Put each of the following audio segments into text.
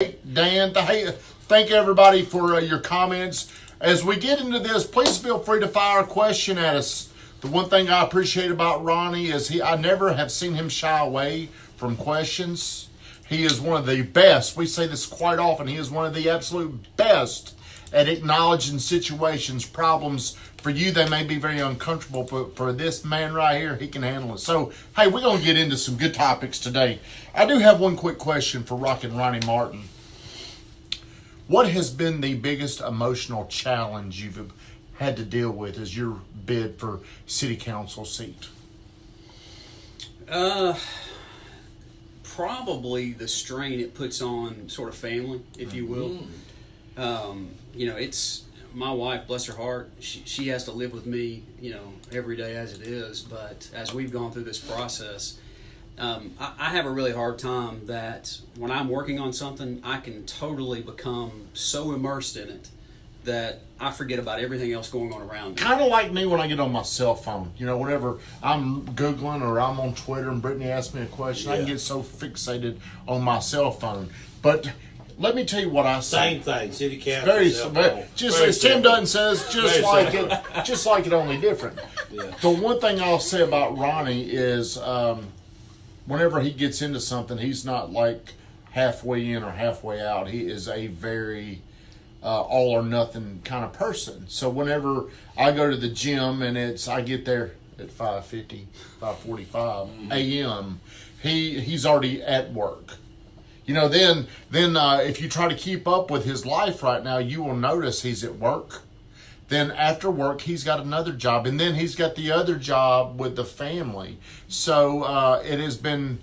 Dan, thank everybody for your comments. As we get into this, please feel free to fire a question at us. The one thing I appreciate about Ronnie is I never have seen him shy away from questions. He is one of the best. We say this quite often. He is one of the absolute best at acknowledging situations, problems. For you, they may be very uncomfortable, but for this man right here, he can handle it. So, hey, we're going to get into some good topics today. I do have one quick question for Rockin' Ronnie Martin. What has been the biggest emotional challenge you've had to deal with as your bid for city council seat? Probably the strain it puts on sort of family, if you will. It's my wife, bless her heart, she has to live with me, every day as it is. But as we've gone through this process, I have a really hard time that when I'm working on something, I can totally become so immersed in it that I forget about everything else going on around me. Kind of like me when I get on my cell phone. Whenever I'm Googling or I'm on Twitter and Brittany asks me a question, I can get so fixated on my cell phone. But let me tell you what I say. Same thing, city council. Just as Tim Dutton says, just like it, only different. Yeah. The one thing I'll say about Ronnie is whenever he gets into something, he's not like halfway in or halfway out. He is a very all or nothing kind of person. So whenever I go to the gym and I get there at 5:45 a.m., he's already at work. Then if you try to keep up with his life right now, you will notice he's at work. Then after work, he's got another job, and then he's got the other job with the family. So it has been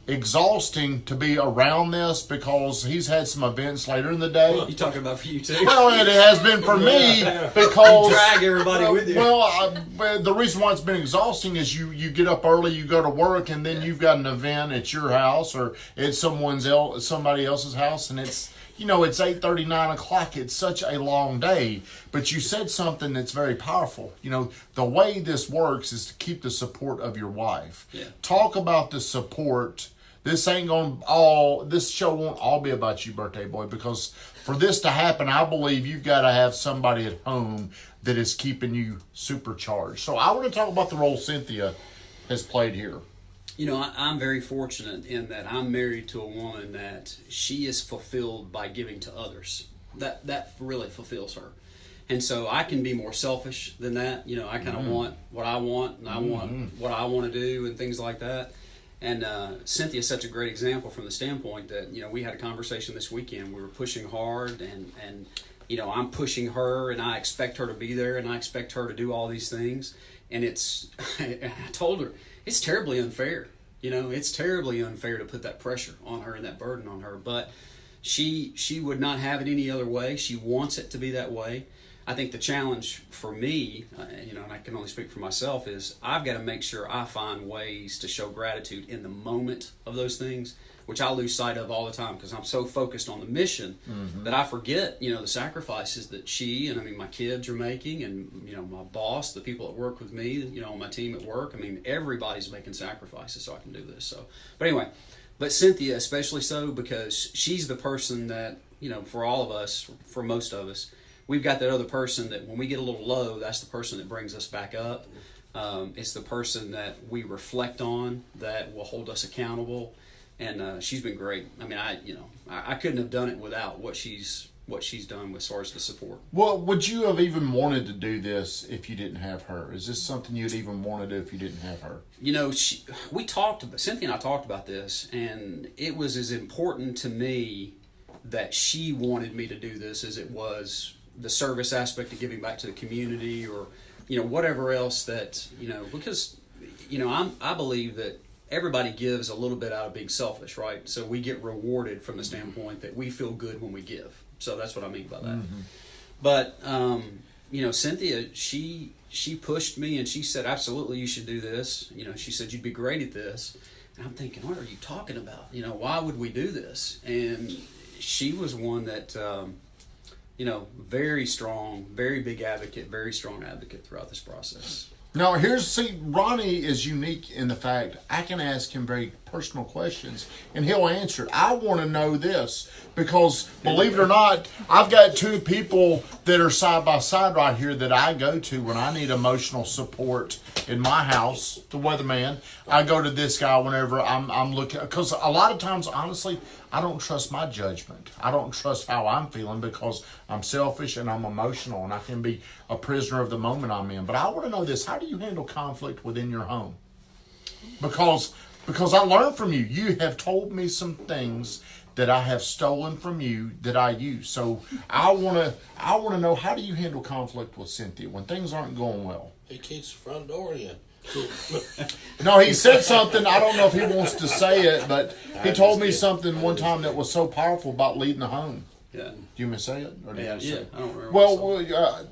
exhausting to be around this because he's had some events later in the day. Well, you're talking about for you too. Well, it has been for me because you drag everybody with you. Well, the reason why it's been exhausting is you get up early, you go to work, and then you've got an event at your house or at somebody else's house, and it's 8:30, 9 o'clock. It's such a long day. But you said something that's very powerful. The way this works is to keep the support of your wife. Yeah. Talk about the support. This show won't all be about you, birthday boy, because for this to happen, I believe you've got to have somebody at home that is keeping you supercharged. So I want to talk about the role Cynthia has played here. I'm very fortunate in that I'm married to a woman that she is fulfilled by giving to others. That really fulfills her. And so I can be more selfish than that. I kind of want what I want, and I want what I want to do and things like that. And Cynthia's such a great example from the standpoint that, we had a conversation this weekend. We were pushing hard and I'm pushing her, and I expect her to be there, and I expect her to do all these things. And I told her, it's terribly unfair. It's terribly unfair to put that pressure on her and that burden on her. But she would not have it any other way. She wants it to be that way. I think the challenge for me, and I can only speak for myself, is I've got to make sure I find ways to show gratitude in the moment of those things, which I lose sight of all the time because I'm so focused on the mission that I forget, the sacrifices that she and my kids are making, and my boss, the people that work with me, on my team at work. Everybody's making sacrifices so I can do this. So, but anyway, but Cynthia especially so, because she's the person that for all of us, for most of us, we've got that other person that when we get a little low, that's the person that brings us back up. It's the person that we reflect on, that will hold us accountable. And she's been great. I couldn't have done it without what she's done as far as the support. Well, would you have even wanted to do this if you didn't have her? Is this something you'd even want to do if you didn't have her? Cynthia and I talked about this, and it was as important to me that she wanted me to do this as it was the service aspect of giving back to the community, or whatever else that because I believe that everybody gives a little bit out of being selfish, right? So we get rewarded from the standpoint that we feel good when we give. So that's what I mean by that. But Cynthia, she pushed me, and she said, absolutely, you should do this. She said, you'd be great at this. And I'm thinking, what are you talking about? Why would we do this? And she was one that very strong, very big advocate, very strong advocate throughout this process. Now, Ronnie is unique in the fact I can ask him very personal questions and he'll answer it. I want to know this because, believe it or not, I've got two people that are side by side right here that I go to when I need emotional support in my house, the weatherman. I go to this guy whenever I'm looking, because a lot of times, honestly, I don't trust my judgment. I don't trust how I'm feeling because I'm selfish and I'm emotional and I can be a prisoner of the moment I'm in. But I want to know this. How do you handle conflict within your home? Because I learned from you. You have told me some things that I have stolen from you that I use. So I want to know, how do you handle conflict with Cynthia when things aren't going well? He kicks the front door in. No, he said something. I don't know if he wants to say it, but he told me something one time that was so powerful about leading the home. Yeah. Do you want me to say it? Or do you say it? I don't remember. Well,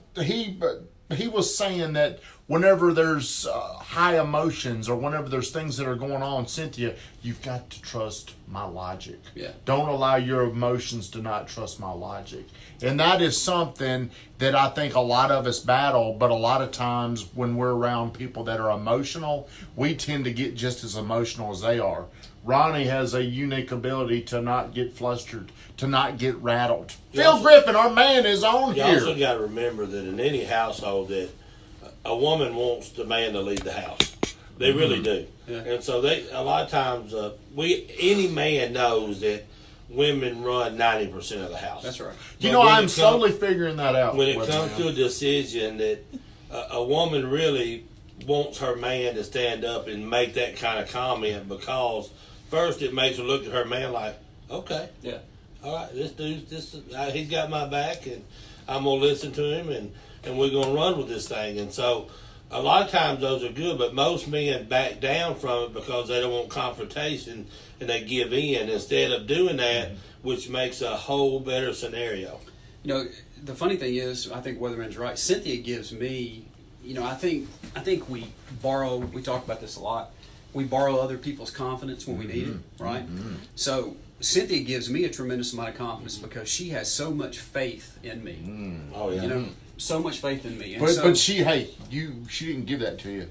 he was saying that whenever there's high emotions or whenever there's things that are going on, Cynthia, you've got to trust my logic. Yeah. Don't allow your emotions to not trust my logic. And that is something that I think a lot of us battle, but a lot of times when we're around people that are emotional, we tend to get just as emotional as they are. Ronnie has a unique ability to not get flustered, to not get rattled. Phil Griffin, our man, is on here. You also got to remember that in any household that a woman wants the man to lead the house. They really do. Yeah. And so a lot of times, any man knows that women run 90% of the house. That's right. I'm slowly figuring that out. When it comes to a decision that a woman really wants her man to stand up and make that kind of comment, because first it makes her look at her man like, okay, yeah, all right, he's got my back, and I'm gonna listen to him, and we're gonna run with this thing. And so a lot of times those are good, but most men back down from it because they don't want confrontation and they give in instead of doing that, which makes a whole better scenario. The funny thing is, I think Weatherman's right. Cynthia gives me, I think we talk about this a lot. We borrow other people's confidence when we need it, right? Mm-hmm. So Cynthia gives me a tremendous amount of confidence because she has so much faith in me. Oh yeah. So much faith in me. And but she didn't give that to you.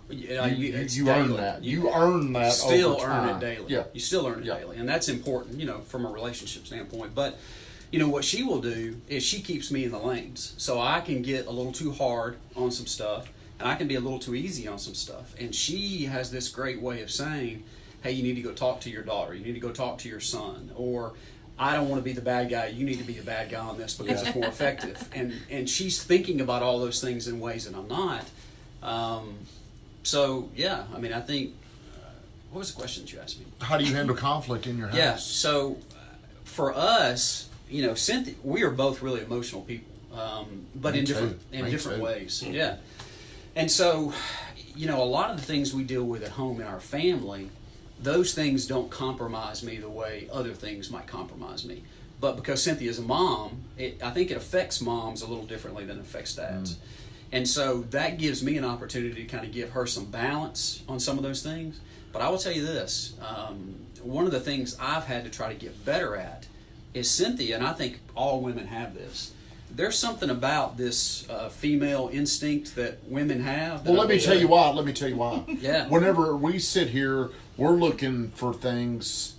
You earn that. You earn that. Still over earn time. it daily. Yeah. You still earn it daily, and that's important, from a relationship standpoint. But what she will do is she keeps me in the lanes, so I can get a little too hard on some stuff, and I can be a little too easy on some stuff. And she has this great way of saying, "Hey, you need to go talk to your daughter. You need to go talk to your son," or I don't want to be the bad guy. You need to be the bad guy on this because it's more effective. And she's thinking about all those things in ways that I'm not. I think, what was the question that you asked me? How do you handle conflict in your house? Yeah, so for us, Cynthia, we are both really emotional people, but in different ways. Yeah. And so, a lot of the things we deal with at home in our family, those things don't compromise me the way other things might compromise me. But because Cynthia's a mom, I think it affects moms a little differently than it affects dads. And so that gives me an opportunity to kind of give her some balance on some of those things. But I will tell you this, one of the things I've had to try to get better at is Cynthia, and I think all women have this. There's something about this female instinct that women have. Well, let me tell you why. Yeah. Whenever we sit here, we're looking for things,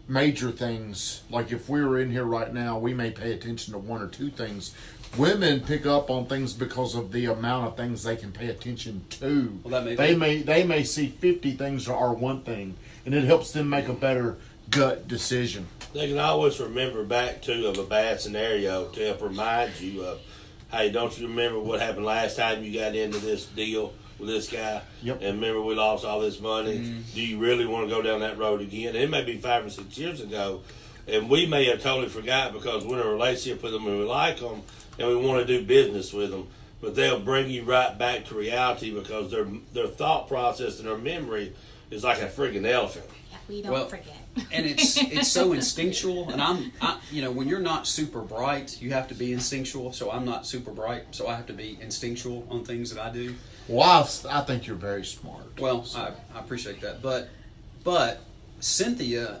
major things. Like if we were in here right now, we may pay attention to one or two things. Women pick up on things because of the amount of things they can pay attention to. Well, they may see 50 things or one thing, and it helps them make a better gut decision. They can always remember back of a bad scenario to help remind you of, hey, don't you remember what happened last time you got into this deal with this guy? Yep. And remember we lost all this money? Do you really want to go down that road again? It may be 5 or 6 years ago, and we may have totally forgot because we're in a relationship with them and we like them and we want to do business with them. But they'll bring you right back to reality because their thought process and their memory is like a friggin' elephant. Yeah, we don't forget. And it's so instinctual. And I when you're not super bright, you have to be instinctual. So I'm not super bright, so I have to be instinctual on things that I do. Well, I think you're very smart. Well, I appreciate that. But Cynthia,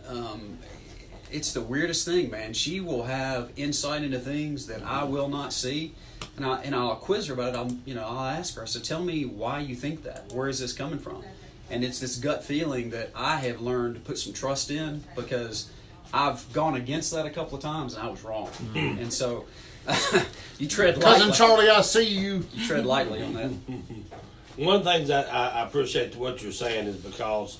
it's the weirdest thing, man. She will have insight into things that I will not see, and I'll quiz her about it. I'll ask her. I said, "Tell me why you think that. Where is this coming from?" And it's this gut feeling that I have learned to put some trust in, because I've gone against that a couple of times and I was wrong. And so you tread lightly. Cousin Charlie, I see you. You tread lightly on that. One of the things I appreciate what you're saying is because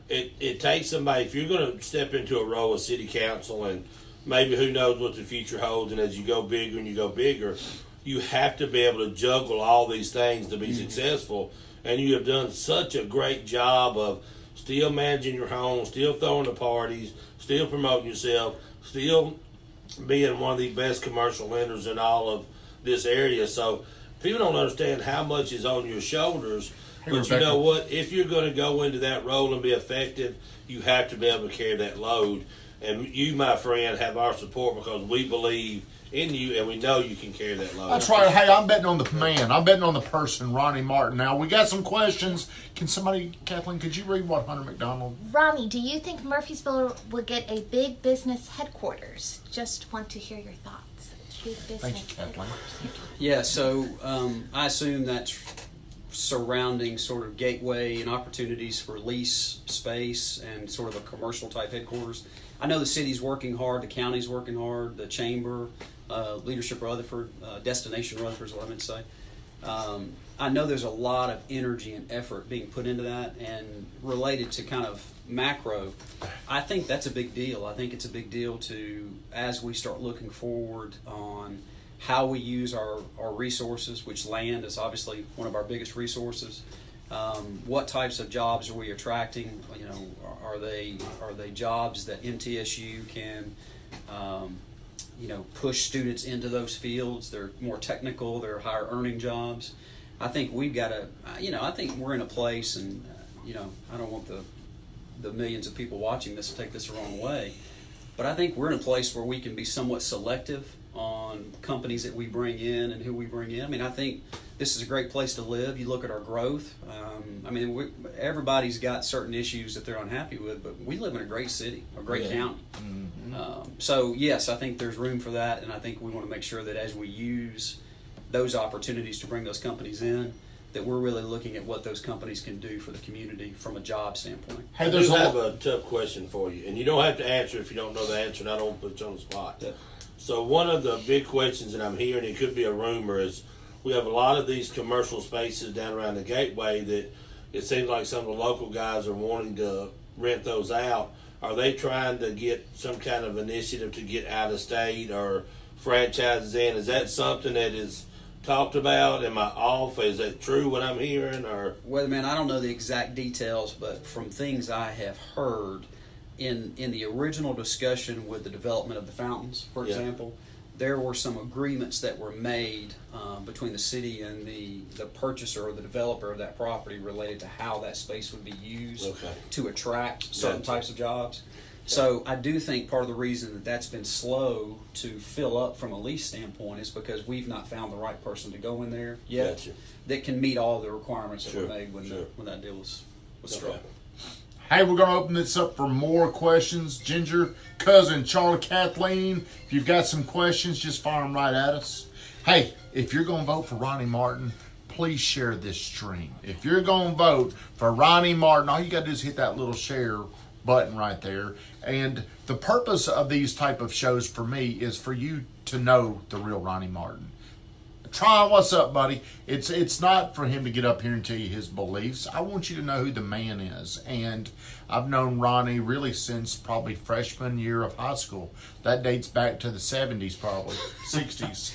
it takes somebody, if you're going to step into a role of city council, and maybe who knows what the future holds, and as you go bigger and you go bigger, you have to be able to juggle all these things to be successful. And you have done such a great job of still managing your home, still throwing the parties, still promoting yourself, still being one of the best commercial lenders in all of this area. So people don't understand how much is on your shoulders. Hey, but Rebecca, you know what? If you're going to go into that role and be effective, you have to be able to carry that load. And you, my friend, have our support because we believe in you, and we know you can carry that load. That's right. Hey, I'm betting on the man. I'm betting on the person, Ronnie Martin. Now, we got some questions. Can somebody, Kathleen, could you read what Hunter McDonald? Ronnie, do you think Murfreesboro will get a big business headquarters? Just want to hear your thoughts. Big business Thank you, Kathleen. Yeah, so I assume that's surrounding sort of gateway and opportunities for lease space and sort of a commercial type headquarters. I know the city's working hard, the county's working hard, the chamber, Leadership Rutherford, Destination Rutherford is what I meant to say. I know there's a lot of energy and effort being put into that, and related to kind of macro, I think that's a big deal. I think it's a big deal to, as we start looking forward on how we use our resources, which land is obviously one of our biggest resources. What types of jobs are we attracting? You know, are they jobs that MTSU can push students into those fields? They're more technical, they're higher earning jobs. I think we've got to, I think we're in a place, and I don't want the millions of people watching this to take this the wrong way, but I think we're in a place where we can be somewhat selective on companies that we bring in and who we bring in. I mean, I think this is a great place to live. You look at our growth. Everybody's got certain issues that they're unhappy with, but we live in a great city, a great county. Mm-hmm. So yes, I think there's room for that, and I think we want to make sure that as we use those opportunities to bring those companies in, that we're really looking at what those companies can do for the community from a job standpoint. Hey, I do have a tough question for you, and you don't have to answer if you don't know the answer, and I don't put you on the spot. Yeah. So one of the big questions that I'm hearing, it could be a rumor, is we have a lot of these commercial spaces down around the gateway that it seems like some of the local guys are wanting to rent those out. Are they trying to get some kind of initiative to get out of state or franchises in? Is that something that is talked about? Am I off? Is that true what I'm hearing? Or well, man, I don't know the exact details, but from things I have heard in the original discussion with the development of the fountains, for example, there were some agreements that were made between the city and the purchaser or the developer of that property related to how that space would be used to attract certain types of jobs. So I do think part of the reason that that's been slow to fill up from a lease standpoint is because we've not found the right person to go in there yet that can meet all the requirements that were made when that deal was struck. Hey, we're going to open this up for more questions. Ginger, cousin, Charlie, Kathleen, if you've got some questions, just fire them right at us. Hey, if you're going to vote for Ronnie Martin, please share this stream. If you're going to vote for Ronnie Martin, all you got to do is hit that little share button right there. And the purpose of these type of shows for me is for you to know the real Ronnie Martin. Try, what's up, buddy? It's not for him to get up here and tell you his beliefs. I want you to know who the man is. And I've known Ronnie really since probably freshman year of high school. That dates back to the 70s, probably 60s.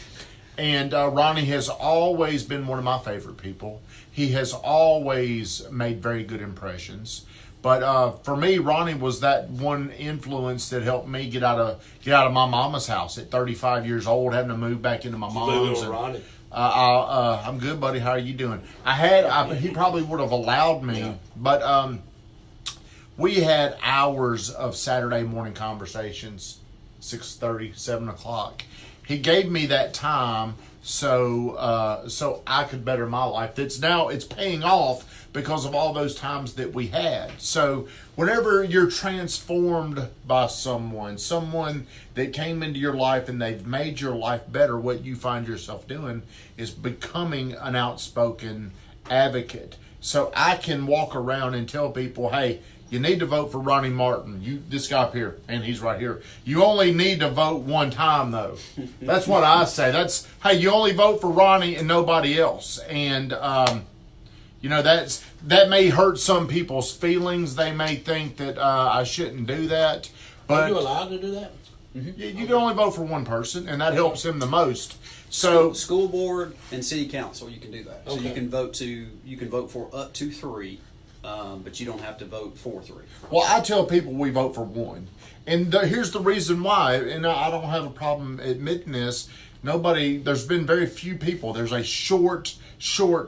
And Ronnie has always been one of my favorite people. He has always made very good impressions. But for me, Ronnie was that one influence that helped me get out of my mama's house at 35 years old, having to move back into my mom's. Ronnie? I'm good, buddy. How are you doing? He probably would have allowed me, but we had hours of Saturday morning conversations 6:30, 7 o'clock. He gave me that time so I could better my life. It's paying off because of all those times that we had. So whenever you're transformed by someone that came into your life and they've made your life better, what you find yourself doing is becoming an outspoken advocate. So I can walk around and tell people, hey, you need to vote for Ronnie Martin. This guy up here, and he's right here. You only need to vote one time, though. That's what I say. Hey, you only vote for Ronnie and nobody else. And, that may hurt some people's feelings. They may think that I shouldn't do that. But Are you allowed to do that? You can only vote for one person, and that helps him the most. So school board and city council, you can do that. So Okay. you can vote for up to 3. But you don't have to vote for 3. Well, I tell people we vote for one. And here's the reason why, and I don't have a problem admitting this. There's been very few people. There's a short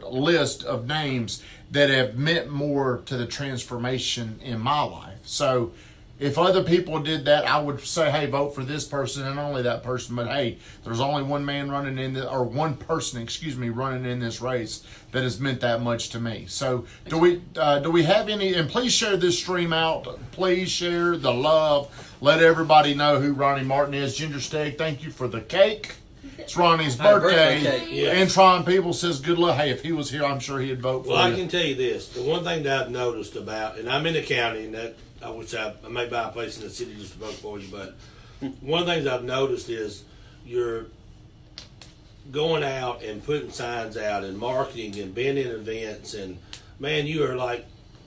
list of names that have meant more to the transformation in my life. So if other people did that, I would say, hey, vote for this person and only that person. But hey, there's only one man running one person, running in this race that has meant that much to me. So do we have any? And please share this stream out. Please share the love. Let everybody know who Ronnie Martin is. Ginger Steak, thank you for the cake. It's Ronnie's birthday. cake. Yes. And Tron People says good luck. Hey, if he was here, I'm sure he'd vote for Well, I you. can tell you this. The one thing that I've noticed about, and I'm in the county, and that I wish I may buy a place in the city just to vote for you, but one of the things I've noticed is you're going out and putting signs out and marketing and being in events, and man, you are like,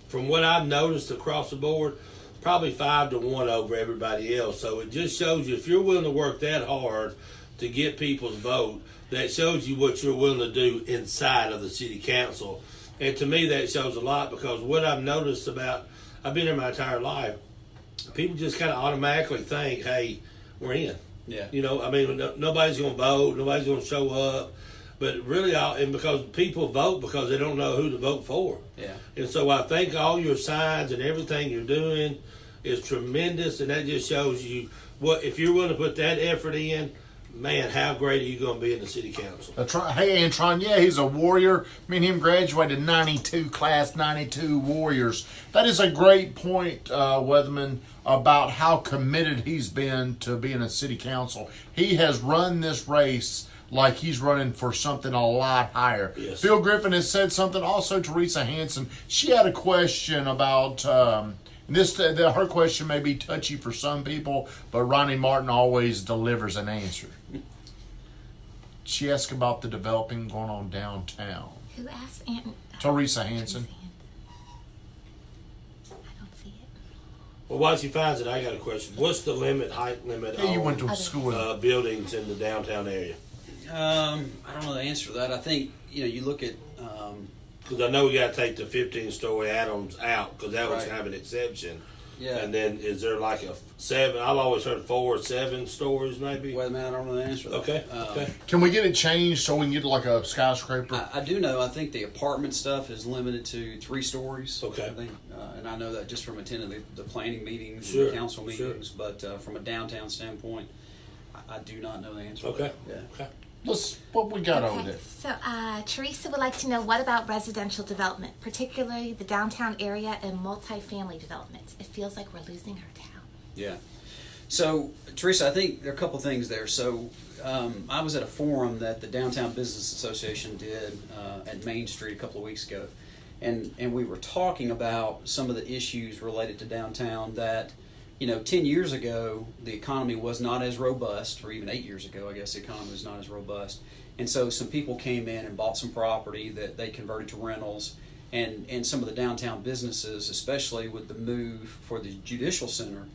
from what I've noticed across the board, probably 5 to 1 over everybody else. So it just shows you if you're willing to work that hard to get people's vote, that shows you what you're willing to do inside of the city council. And to me, that shows a lot, because what I've noticed I've been here my entire life, people just kind of automatically think, hey, we're in. Yeah. Nobody's going to vote, nobody's going to show up. But really, and because people vote because they don't know who to vote for. Yeah. And so I think all your signs and everything you're doing is tremendous, and that just shows you if you're willing to put that effort in, man, how great are you going to be in the city council? Hey, Antron, yeah, he's a warrior. Me and him graduated 92, class 92 warriors. That is a great point, Weatherman, about how committed he's been to being a city council. He has run this race like he's running for something a lot higher. Yes. Phil Griffin has said something. Also, Teresa Hansen, she had a question about... her question may be touchy for some people, but Ronnie Martin always delivers an answer. She asked about the developing going on downtown. Who asked Teresa Hansen. I don't see it. Well, while she finds it, I got a question. What's the height limit Yeah, you on went to school. buildings in the downtown area? I don't know the answer to that. I think you look at. Because I know we got to take the 15-story add-ons out, because that was Right. kind of an exception. Yeah. And then is there like a 7? I've always heard 4 or 7 stories maybe. Well, man, I don't know the answer to that. Okay. Okay. Can we get it changed so we can get like a skyscraper? I do know. I think the apartment stuff is limited to 3 stories. Okay. I think, and I know that just from attending the planning meetings Sure, and the council sure. meetings. But from a downtown standpoint, I do not know the answer. Okay. Yeah. Okay. What we got over Okay, there? so Teresa would like to know, what about residential development, particularly the downtown area and multifamily developments? It feels like we're losing our town. Yeah. So, Teresa, I think there are a couple things there. So, I was at a forum that the Downtown Business Association did at Main Street a couple of weeks ago, and we were talking about some of the issues related to downtown that, 10 years ago, the economy was not as robust, or even 8 years ago, I guess the economy was not as robust. And so some people came in and bought some property that they converted to rentals, and some of the downtown businesses, especially with the move for the judicial center,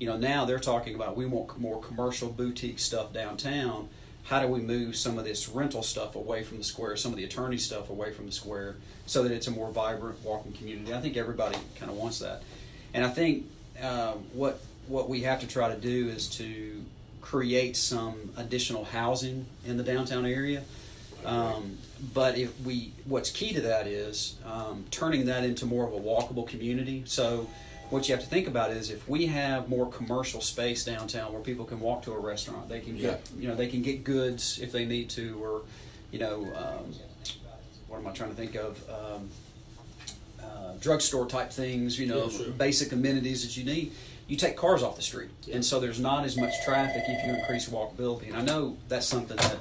now they're talking about, we want more commercial boutique stuff downtown. How do we move some of this rental stuff away from the square, some of the attorney stuff away from the square, so that it's a more vibrant walking community? I think everybody kind of wants that. And I think what we have to try to do is to create some additional housing in the downtown area. But what's key to that is turning that into more of a walkable community. So what you have to think about is if we have more commercial space downtown where people can walk to a restaurant, they can get they can get goods if they need to, or what am I trying to think of? Drugstore type things, basic amenities that you need. You take cars off the street, and so there's not as much traffic if you increase walkability. And I know that's something that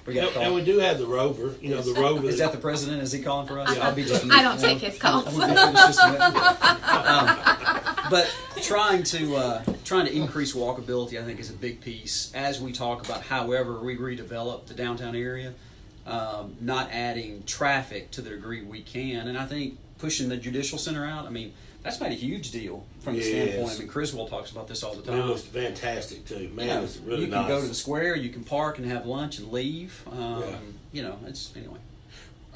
and we do have the Rover. The Rover. Is that the president? Is he calling for us? I don't take his calls. But trying to increase walkability, I think, is a big piece as we talk about however we redevelop the downtown area. Not adding traffic to the degree we can, and I think pushing the judicial center out. I mean, that's made a huge deal from the standpoint. I mean, Criswell talks about this all the time. It looks fantastic too, man. It's really nice. You can go to the square, you can park and have lunch and leave. It's anyway.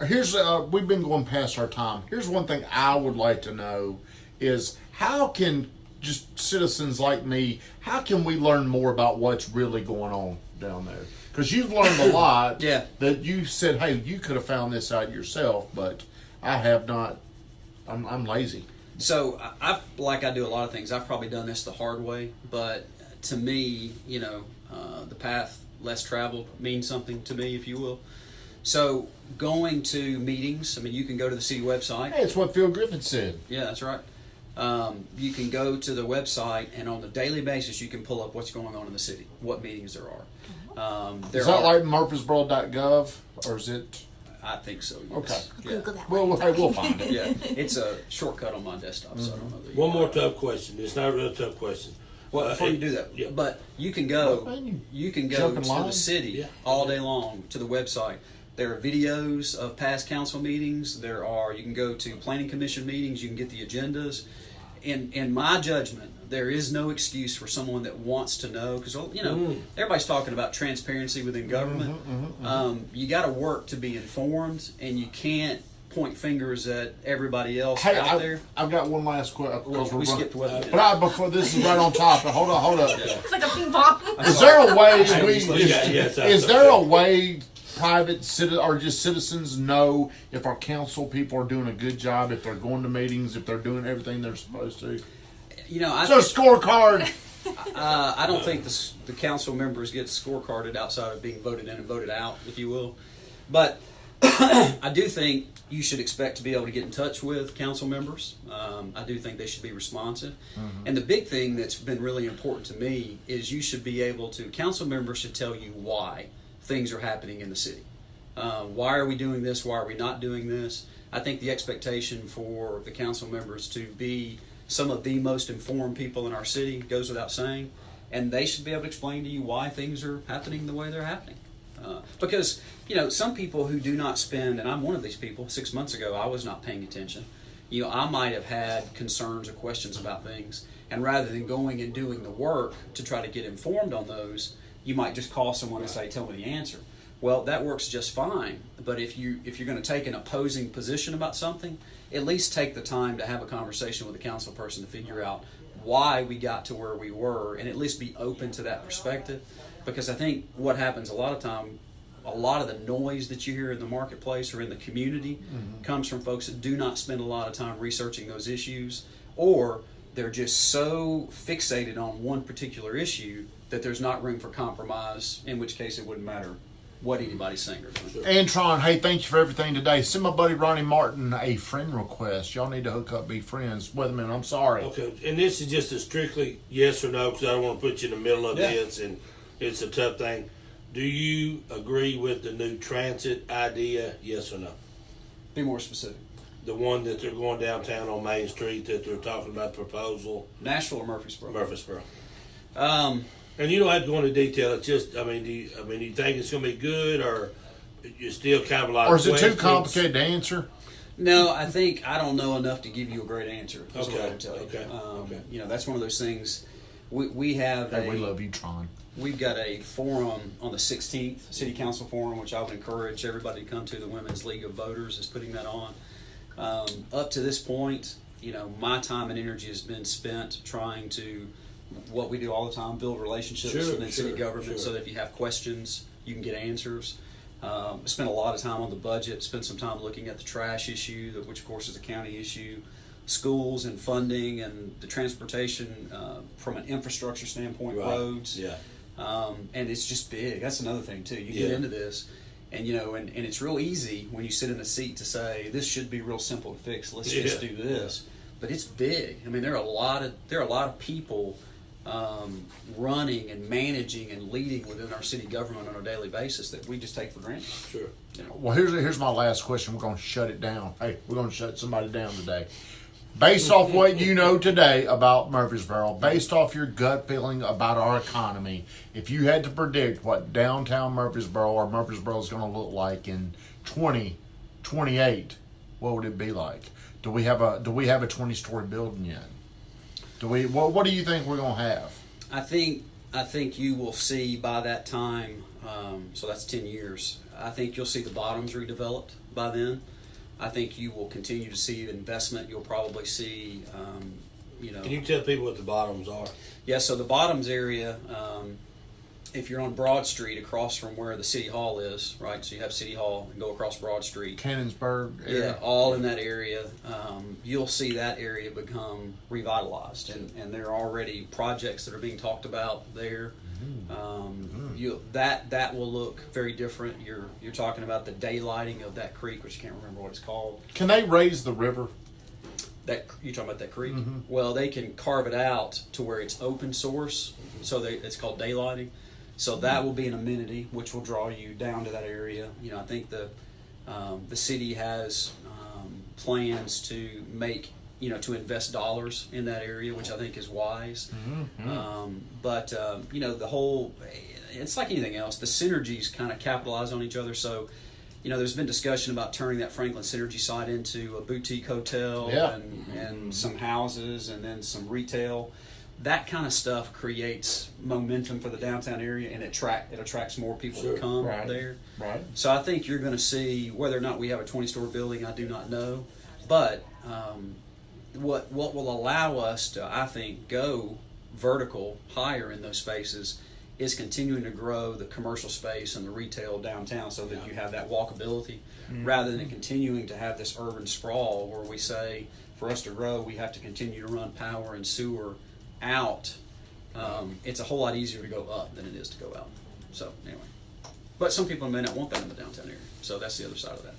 Here's we've been going past our time. Here's one thing I would like to know is how can just citizens like me, how can we learn more about what's really going on down there? Because you've learned a lot. Yeah. That you said, hey, you could have found this out yourself, but I have not. I'm lazy. So like I do a lot of things. I've probably done this the hard way, but to me, the path less traveled means something to me, if you will. So going to meetings. I mean, you can go to the city website. Hey, it's what Phil Griffin said. Yeah, that's right. You can go to the website, and on a daily basis, you can pull up what's going on in the city, what meetings there are. Is that like Murfreesboro.gov, or is it? I think so. Yes. Okay. Google that. We'll find it. Yeah, it's a shortcut on my desktop, so I don't know. One more tough question. It's not a real tough question. Well, before you do that, but you can go to the city all day long to the website. There are videos of past council meetings. You can go to planning commission meetings. You can get the agendas. In my judgment, there is no excuse for someone that wants to know, because everybody's talking about transparency within government. You got to work to be informed, and you can't point fingers at everybody else out there. I've got one last question. We skipped weather. But before this is right on top. Hold up. It's like a ping pong. Is there a way? Is there a way? Private or just citizens know if our council people are doing a good job, if they're going to meetings, if they're doing everything they're supposed to. Scorecard. I don't think the council members get scorecarded outside of being voted in and voted out, if you will. But I do think you should expect to be able to get in touch with council members. I do think they should be responsive. And the big thing that's been really important to me is council members should tell you why things are happening in the city. Why are we doing this? Why are we not doing this? I think the expectation for the council members to be some of the most informed people in our city goes without saying, and they should be able to explain to you why things are happening the way they're happening. Because, some people who do not spend, and I'm one of these people, 6 months ago I was not paying attention. I might have had concerns or questions about things, and rather than going and doing the work to try to get informed on those, you might just call someone and say, tell me the answer. Well, that works just fine. But if you're going to take an opposing position about something, at least take the time to have a conversation with a council person to figure out why we got to where we were, and at least be open to that perspective. Because I think what happens a lot of time, a lot of the noise that you hear in the marketplace or in the community comes from folks that do not spend a lot of time researching those issues, or they're just so fixated on one particular issue that there's not room for compromise, in which case it wouldn't matter what anybody's saying or doing. Antron, hey, thank you for everything today. Send my buddy Ronnie Martin a friend request. Y'all need to hook up, be friends. Weatherman, I'm sorry. Okay, and this is just a strictly yes or no, because I don't want to put you in the middle of this, and it's a tough thing. Do you agree with the new transit idea, yes or no? Be more specific. The one that they're going downtown on Main Street that they're talking about the proposal? Nashville or Murfreesboro? Murfreesboro. And you don't have to go into detail. It's just, do you think it's going to be good, or you still kind of like? Or is it too complicated to answer? No, I don't know enough to give you a great answer. That's what I would tell you. Okay. That's one of those things. We have we love you, Tron. We've got a forum on the 16th, City Council Forum, which I would encourage everybody to come to. The Women's League of Voters is putting that on. Up to this point, my time and energy has been spent trying to, what we do all the time, build relationships within city government so that if you have questions, you can get answers. Spent a lot of time on the budget, spent some time looking at the trash issue, which of course is a county issue. schools and funding and the transportation from an infrastructure standpoint, Right. roads. Yeah. And it's just big. That's another thing too. You get Yeah. into this, and and it's real easy when you sit in a seat to say this should be real simple to fix. Let's just do this. But it's big. I mean, there are a lot of people running and managing and leading within our city government on a daily basis that we just take for granted. Sure. Well, here's my last question. We're going to shut it down. Hey, we're going to shut somebody down today. Based off what you know today about Murfreesboro, based off your gut feeling about our economy, if you had to predict what downtown Murfreesboro or Murfreesboro is going to look like in 2028, what would it be like? Do we have a 20-story building yet? What do you think we're going to have? I think you will see by that time. So that's 10 years. I think you'll see the bottoms redeveloped by then. I think you will continue to see investment. You'll probably see, Can you tell people what the bottoms are? Yeah, so the bottoms area, if you're on Broad Street across from where the City Hall is, right? So you have City Hall and go across Broad Street. Cannonsburg area? Yeah, all in that area. You'll see that area become revitalized. And there are already projects that are being talked about there. That will look very different. You're talking about the daylighting of that creek, which I can't remember what it's called. Can they raise the river? You talking about that creek? Mm-hmm. Well, they can carve it out to where it's open source, so it's called daylighting. So that will be an amenity, which will draw you down to that area. I think the city has plans to make to invest dollars in that area, which I think is wise. But the whole, it's like anything else. The synergies kind of capitalize on each other. So, there's been discussion about turning that Franklin Synergy site into a boutique hotel and some houses and then some retail. That kind of stuff creates momentum for the downtown area, and it attracts more people to come there. Right. So I think you're going to see, whether or not we have a 20-story building, I do not know. But what will allow us to, I think, go vertical higher in those spaces is continuing to grow the commercial space and the retail downtown so that you have that walkability, rather than continuing to have this urban sprawl where we say, for us to grow, we have to continue to run power and sewer out. It's a whole lot easier to go up than it is to go out. So anyway, but some people may not want that in the downtown area. So that's the other side of that.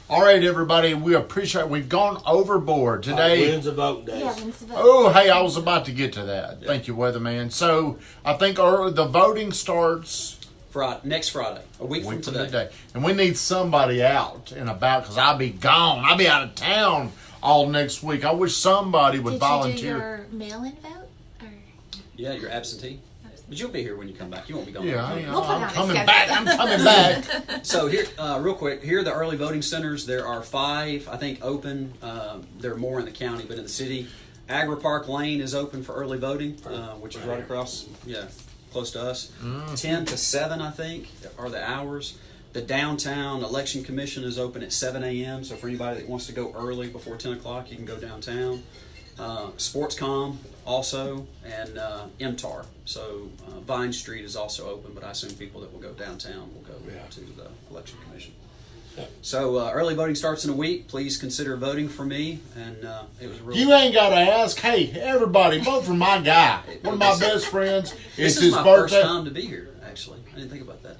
All right, everybody, we appreciate it. We've gone overboard today. When's the voting day? Yeah, when's the vote? Oh, hey, I was about to get to that. Thank you, Weatherman. So I think the voting starts Next Friday, a week from today. And we need somebody out and about because I'll be gone. I'll be out of town all next week. I wish somebody would volunteer. Did you do your mail-in vote? Or? Yeah, you're absentee. But you'll be here when you come back. You won't be gone. Yeah, We'll put it on I'm the coming schedule. back. I'm coming back. So here, real quick, here are the early voting centers. There are 5, I think, open. There are more in the county, but in the city, Agri Park Lane is open for early voting, which is right across, close to us. 10 to 7, I think, are the hours. The downtown election commission is open at 7 a.m. So for anybody that wants to go early before 10 o'clock, you can go downtown. Sportscom also, and MTAR. So Vine Street is also open, but I assume people that will go downtown will go to the election commission. So early voting starts in a week. Please consider voting for me. And it was really. You ain't got to ask. Hey, everybody, vote for my guy. One of my best friends. This It's is his my birthday. first time to be here. Actually, I didn't think about that.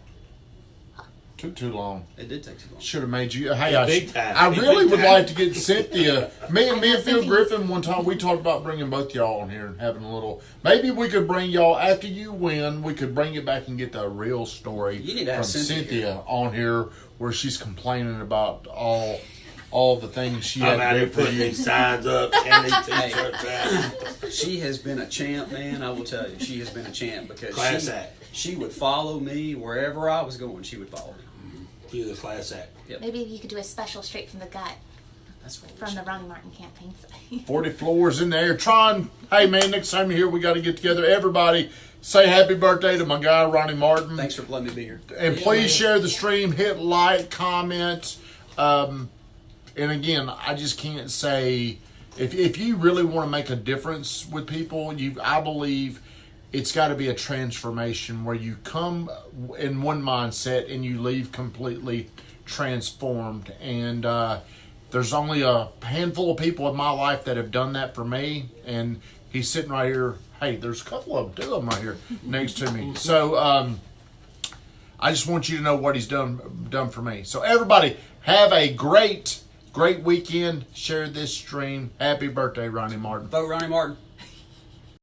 Took too long. It did take too long. Should have made you. Hey, Big time. I really Big would time. like to get Cynthia. Me and Phil Cynthia. Griffin one time we talked about bringing both y'all on here and having a little. Maybe we could bring y'all after you win. We could bring it back and get the real story You need to from have Cynthia on here, where she's complaining about all the things she I'm had out to here do for putting you. these signs up, handing t-shirts out. She has been a champ, man. I will tell you, she has been a champ because Class act. she would follow me wherever I was going. She would follow me. She's a class act. Maybe you could do a special straight from the gut That's what we from should the Ronnie Martin campaign site. 40 floors in there. Tron, hey man, next time you're here, we got to get together. Everybody, say happy birthday to my guy Ronnie Martin. Thanks for letting me be here. And please share the stream, hit like, comment. And again, I just can't say, if you really want to make a difference with people, I believe it's got to be a transformation where you come in one mindset and you leave completely transformed. And there's only a handful of people in my life that have done that for me, and he's sitting right here. Hey, there's a couple of them, 2 of them right here next to me. So I just want you to know what he's done for me. So everybody, have a great weekend. Share this stream. Happy birthday, Ronnie Martin. Vote Ronnie Martin.